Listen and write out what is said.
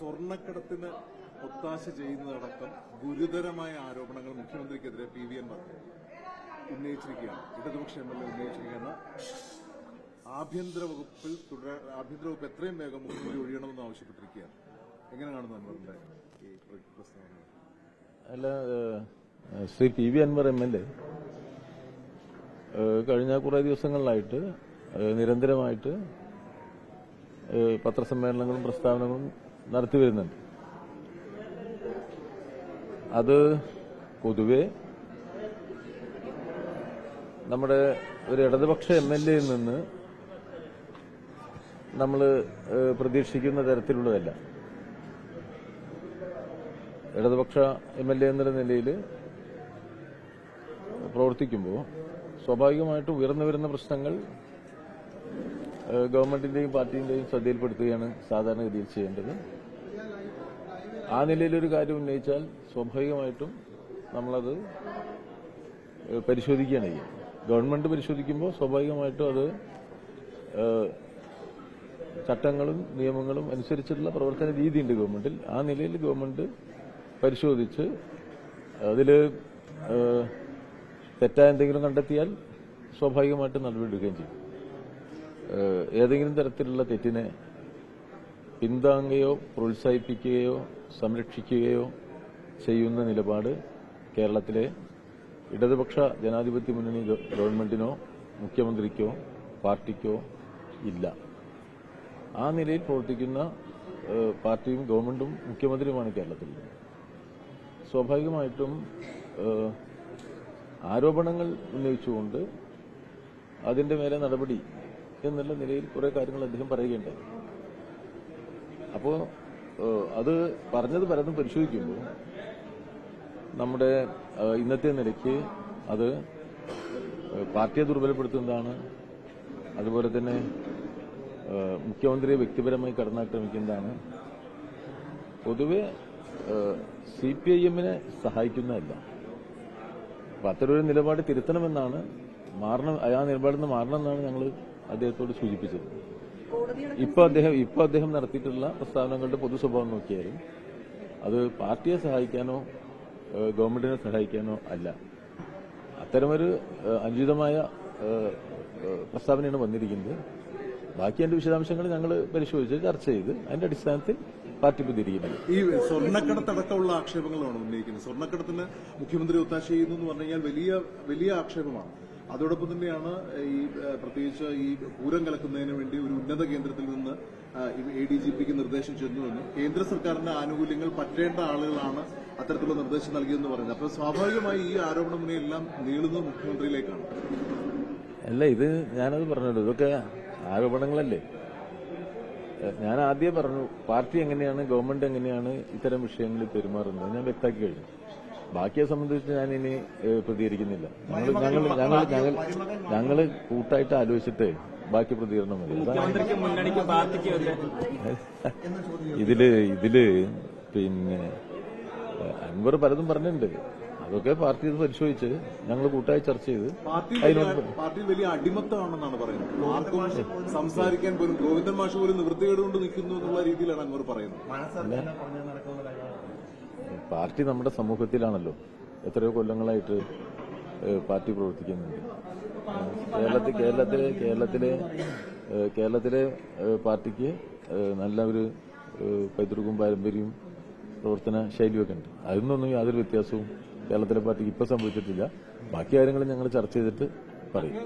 സ്വർണ്ണക്കടത്തിന് ഒത്താശ ചെയ്യുന്നതടക്കം ഗുരുതരമായ ആരോപണങ്ങൾ മുഖ്യമന്ത്രിക്കെതിരെ പി വി അൻവർ ഉന്നയിച്ചിരിക്കുകയാണ്. ഇടതുപക്ഷ എം എൽ എ ഉന്നയിച്ചിരിക്കുന്ന ആഭ്യന്തര വകുപ്പ് എത്രയും വേഗം മുഖ്യമന്ത്രി ഒഴിയണമെന്ന് ആവശ്യപ്പെട്ടിരിക്കുകയാണ്. എങ്ങനെ കാണുന്നു അൻവറിന്റെ ഈ പ്രസ്താവന? അല്ല, Shri P V Anvar M L A കഴിഞ്ഞ കുറേ ദിവസങ്ങളിലായിട്ട് നിരന്തരമായിട്ട് പത്രസമ്മേളനങ്ങളും പ്രസ്താവനകളും നടത്തി വരുന്നുണ്ട്. അത് പൊതുവെ നമ്മുടെ ഒരു ഇടതുപക്ഷ എം എൽ എയിൽ നിന്ന് നമ്മൾ പ്രതീക്ഷിക്കുന്ന തരത്തിലുള്ളതല്ല. ഇടതുപക്ഷ എം എൽ എ എന്നുള്ള നിലയിൽ പ്രവർത്തിക്കുമ്പോൾ സ്വാഭാവികമായിട്ടും ഉയർന്നു വരുന്ന പ്രശ്നങ്ങൾ ഗവൺമെന്റിന്റെയും പാർട്ടിയുടെയും ശ്രദ്ധയിൽപ്പെടുത്തുകയാണ് സാധാരണഗതിയിൽ ചെയ്യേണ്ടത്. ആ നിലയിലൊരു കാര്യം ഉന്നയിച്ചാൽ സ്വാഭാവികമായിട്ടും നമ്മളത് പരിശോധിക്കുകയാണ് ചെയ്യുക. ഗവൺമെന്റ് പരിശോധിക്കുമ്പോൾ സ്വാഭാവികമായിട്ടും അത് ചട്ടങ്ങളും നിയമങ്ങളും അനുസരിച്ചുള്ള പ്രവർത്തന രീതിയുണ്ട് ഗവൺമെന്റിൽ. ആ നിലയിൽ ഗവൺമെന്റ് പരിശോധിച്ച് അതിൽ തെറ്റായ എന്തെങ്കിലും കണ്ടെത്തിയാൽ സ്വാഭാവികമായിട്ടും നടപടിയെടുക്കുകയും ചെയ്യും. ഏതെങ്കിലും തരത്തിലുള്ള തെറ്റിനെ പിന്താങ്ങുകയോ പ്രോത്സാഹിപ്പിക്കുകയോ സംരക്ഷിക്കുകയോ ചെയ്യുന്ന നിലപാട് കേരളത്തിലെ ഇടതുപക്ഷ ജനാധിപത്യ മുന്നണി ഗവൺമെന്റിനോ മുഖ്യമന്ത്രിക്കോ പാർട്ടിക്കോ ഇല്ല. ആ നിലയിൽ പ്രവർത്തിക്കുന്ന പാർട്ടിയും ഗവൺമെന്റും മുഖ്യമന്ത്രിയുമാണ് കേരളത്തിൽ. സ്വാഭാവികമായിട്ടും ആരോപണങ്ങൾ ഉന്നയിച്ചുകൊണ്ട് അതിന്റെ മേലെ നടപടി എന്നുള്ള നിലയിൽ കുറെ കാര്യങ്ങൾ അദ്ദേഹം പറയുകയുണ്ടായി. അപ്പോൾ അത് പറഞ്ഞത് പലതും പരിശോധിക്കുമ്പോൾ നമ്മുടെ ഇന്നത്തെ നിലയ്ക്ക് അത് പാർട്ടിയെ ദുർബലപ്പെടുത്തുന്നതാണ്. അതുപോലെ തന്നെ മുഖ്യമന്ത്രിയെ വ്യക്തിപരമായി കടന്നാക്രമിക്കുന്നതാണ്. പൊതുവെ CPIM-നെ സഹായിക്കുന്നതല്ല. അപ്പൊ അത്തരൊരു നിലപാട് തിരുത്തണമെന്നാണ്, ആ നിലപാടിൽ നിന്ന് മാറണമെന്നാണ് ഞങ്ങൾ അദ്ദേഹത്തോട് സൂചിപ്പിച്ചത്. ഇപ്പൊ അദ്ദേഹം നടത്തിയിട്ടുള്ള പ്രസ്താവനകളുടെ പൊതു സ്വഭാവം നോക്കിയാലും അത് പാർട്ടിയെ സഹായിക്കാനോ ഗവൺമെന്റിനെ സഹായിക്കാനോ അല്ല. അത്തരമൊരു അനുചിതമായ പ്രസ്താവനയാണ് വന്നിരിക്കുന്നത്. ബാക്കി അതിന്റെ വിശദാംശങ്ങൾ ഞങ്ങൾ പരിശോധിച്ച് ചർച്ച ചെയ്ത് അതിന്റെ അടിസ്ഥാനത്തിൽ പാർട്ടി പ്രതികരിക്കുന്നത്. ഈ സ്വർണ്ണക്കടത്തടക്കമുള്ള ആക്ഷേപങ്ങളാണ് ഉന്നയിക്കുന്നത്. സ്വർണ്ണക്കടത്തിന് മുഖ്യമന്ത്രി ഒത്താശ ചെയ്യുന്നു എന്ന് പറഞ്ഞു കഴിഞ്ഞാൽ വലിയ ആക്ഷേപമാണ്. അതോടൊപ്പം തന്നെയാണ് ഈ പ്രത്യേകിച്ച് ഈ പൂരം കലക്കുന്നതിന് വേണ്ടി ഒരു ഉന്നത കേന്ദ്രത്തിൽ നിന്ന് ADGP-ക്ക് നിർദ്ദേശം ചെന്നുവെന്നും കേന്ദ്ര സർക്കാരിന്റെ ആനുകൂല്യങ്ങൾ പറ്റേണ്ട ആളുകളാണ് അത്തരത്തിലുള്ള നിർദ്ദേശം നൽകിയെന്ന് പറയുന്നത്. അപ്പോൾ സ്വാഭാവികമായി ഈ ആരോപണങ്ങളെല്ലാം നീളുന്നത് മുഖ്യമന്ത്രിയിലേക്കാണ്. അല്ല, ഇത് ഞാനത് പറഞ്ഞല്ലോ, ഇതൊക്കെ ആരോപണങ്ങളല്ലേ. ഞാൻ ആദ്യം പറഞ്ഞു പാർട്ടി എങ്ങനെയാണ് ഗവൺമെന്റ് എങ്ങനെയാണ് ഇത്തരം വിഷയങ്ങളിൽ പെരുമാറുന്നത് ഞാൻ വ്യക്തമാക്കി കഴിഞ്ഞു. ബാക്കിയെ സംബന്ധിച്ച് ഞാൻ ഇനി പ്രതികരിക്കുന്നില്ല. ഞങ്ങള് കൂട്ടായിട്ട് ആലോചിച്ചിട്ട് ബാക്കി പ്രതികരണം മതി. ഇതില് പിന്നെ അൻവർ പലതും പറഞ്ഞിട്ടുണ്ട്. അതൊക്കെ പാർട്ടി ഇത് പരിശോധിച്ച് ഞങ്ങൾ കൂട്ടായി ചർച്ച ചെയ്ത് പാർട്ടി വലിയ അടിമത്തമാണെന്നാണ് പറയുന്നത്. ആർക്കും സംസാരിക്കാൻ പോലും ഗോവിന്ദൻ മാഷ് പോലും നിവൃത്തികേടുകൊണ്ട് നിൽക്കുന്നു എന്നുള്ള രീതിയിലാണ് അൻവർ പറയുന്നത്. പാർട്ടി നമ്മുടെ സമൂഹത്തിലാണല്ലോ. എത്രയോ കൊല്ലങ്ങളായിട്ട് പാർട്ടി പ്രവർത്തിക്കുന്നുണ്ട്. കേരളത്തിലെ പാർട്ടിക്ക് നല്ല ഒരു പൈതൃകവും പാരമ്പര്യവും പ്രവർത്തന ശൈലിയൊക്കെ ഉണ്ട്. അതിനൊന്നും യാതൊരു വ്യത്യാസവും കേരളത്തിലെ പാർട്ടിക്ക് ഇപ്പൊ സംഭവിച്ചിട്ടില്ല. ബാക്കി കാര്യങ്ങൾ ഞങ്ങൾ ചർച്ച ചെയ്തിട്ട് പറയും.